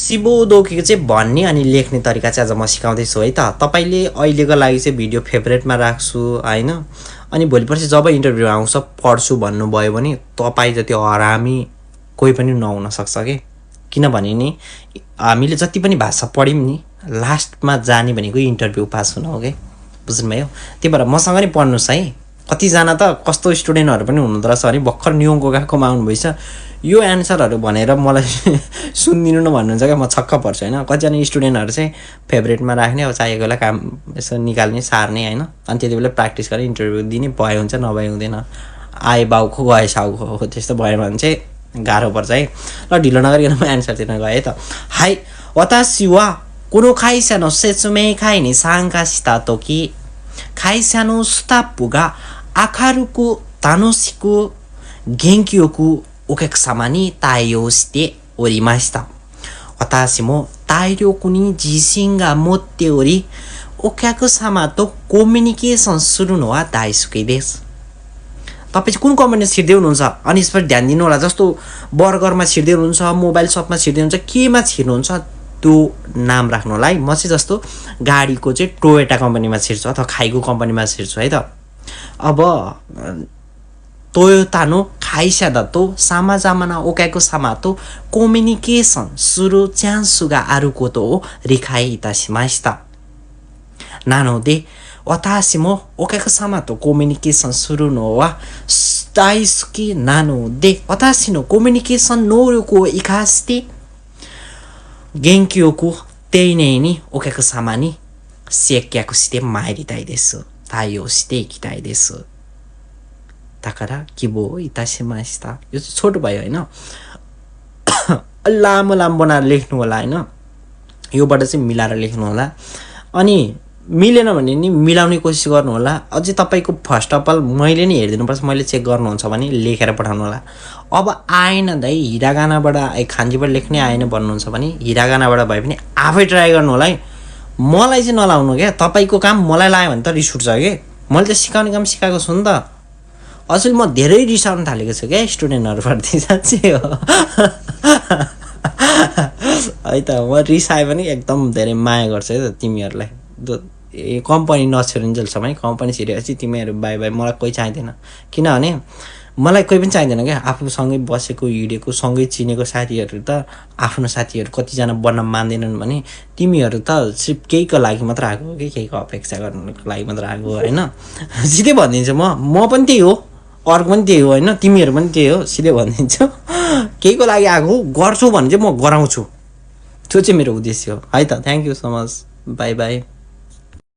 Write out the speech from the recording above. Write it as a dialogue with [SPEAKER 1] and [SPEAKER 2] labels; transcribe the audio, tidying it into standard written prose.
[SPEAKER 1] सिबोदोकीको चाहिँ भन्ने अनि लेख्ने तरिका चाहिँ आज म सिकाउँदैछु है त। तपाईँले अहिलेको लागि चाहिँ भिडियो फेभरेटमा राख्छु होइन, अनि भोलिपर्सि जब इन्टरभ्यू आउँछ पढ्छु भन्नुभयो भने तपाईँ जति हरामी कोही पनि नहुन सक्छ कि। किनभने नि हामीले जति पनि भाषा पढ्यौँ नि लास्टमा जाने भनेको इन्टरभ्यू पास हुन हो कि, बुझ्नुभयो। त्यही भएर मसँग नि पढ्नुहोस् है। कतिजना त कस्तो स्टुडेन्टहरू पनि हुनुहुँदो रहेछ भने भर्खर न्युयोर्कको गएकोमा आउनुभएछ, यो एन्सरहरू भनेर मलाई सुनिदिनु न भन्नुहुन्छ क्या, म छक्क पर्छु होइन। कतिजना स्टुडेन्टहरू चाहिँ फेभरेटमा राख्ने, अब चाहिएको बेला काम यसो निकाल्ने सार्ने होइन, अनि त्यति बेला प्र्याक्टिस गरेर इन्टरभ्यू दिने, भए हुन्छ नभए हुँदैन, आए बाउको गए साउको हो, त्यस्तो भयो भने चाहिँ गाह्रो पर्छ है। ल ढिलो नगरिकन म एन्सरतिर गएँ है त। हाई वतासी वा कुनो खाइसा नो सेचुमे खाइ नि साङ्का सिता तोकी खाइ सानो सुतापुगा आखारुको तानोसिको गेङ्कियोको ओकेक्सामा नि तायो सिते ओरिमास्ता वतासी मो ताइरो कुनी जिसिङ्गा मोत्ते ओरी ओक्याको सामा तो कम्युनिकेसन सुरु नवा दाइसुकै देश। तपाईँ चाहिँ कुन कम्पनीमा छिर्दै हुनुहुन्छ अनि यसमा ध्यान दिनु होला। जस्तो बर्गरमा छिर्दै हुनुहुन्छ, मोबाइल सपमा छिर्दै हुनुहुन्छ, केमा छिर्नुहुन्छ त्यो नाम राख्नु होला है। म चाहिँ जस्तो गाडीको चाहिँ टोयोटा कम्पनीमा छिर्छु अथवा खाइको कम्पनीमा छिर्छु है त। अब टोयोटा नो खाइस्यादा तो सामा जामाना ओकाको सामा तो कम्युनिकेसन सुरु च्यान्सुगा आरुको तो रिखाइ इतासिमास्ता नानो दे वतासी मो ओकाको सामा तो कम्युनिकेसन सुरु नो वा स्टाइसुकी नानो दे वतासी नो कम्युनिकेसन नोरुको इकास्ते गेङ्कियोको त्यही नै नि ओकाको सामा नि सेक्याको सिते मारिताइ देसु तायो सिते किताइ देसु ताकरा किबो इतासिमास्ता। यो चाहिँ छोटो भयो होइन, लामो लामो बनाएर लेख्नु होला होइन, योबाट चाहिँ मिलाएर लेख्नु होला। अनि मिलेन भने नि मिलाउने कोसिस गर्नु होला। अझै तपाईँको फर्स्ट अफ अल मैले नि हेरिदिनुपर्छ, मैले चेक गर्नुहुन्छ भने लेखेर पठाउनु होला। अब आएन दाइ हिरागानाबाट खान्जीबाट लेख्ने आएन भन्नुहुन्छ भने हिरागानाबाट भए पनि आफै ट्राई गर्नु होला है। मलाई चाहिँ नलाउनु क्या, तपाईँको काम मलाई लायो भने त रिस उठ्छ कि। मैले त सिकाउने काम सिकाएको छु नि त। अचेल म धेरै रिसाउन थालेको छु क्या स्टुडेन्टहरूप्रति, साँच्चै हो है त। म रिसाएँ पनि एकदम धेरै माया गर्छु है त तिमीहरूलाई। कम्पनी नछिरुन्जेलसम्म है, कम्पनी छिरेपछि तिमीहरू बाई बाई, मलाई कोही चाहिँदैन। किनभने मलाई कोही पनि चाहिँदैन क्या। आफूसँगै बसेको हिँडेको सँगै चिनेको साथीहरू त आफ्नो साथीहरू कतिजना बन्न मान्दैनन् भने तिमीहरू त सिर्फ केहीको लागि मात्र आएको हो कि, केहीको अपेक्षा गर्नुको लागि मात्र आएको होइन। सिधै भनिदिन्छु म पनि त्यही हो, अर्को पनि त्यही हो होइन, तिमीहरू पनि त्यही हो। सिधै भनिदिन्छु केहीको लागि आएको गर्छु भने चाहिँ म गराउँछु, त्यो चाहिँ मेरो उद्देश्य हो है त। Thank you so much, by by.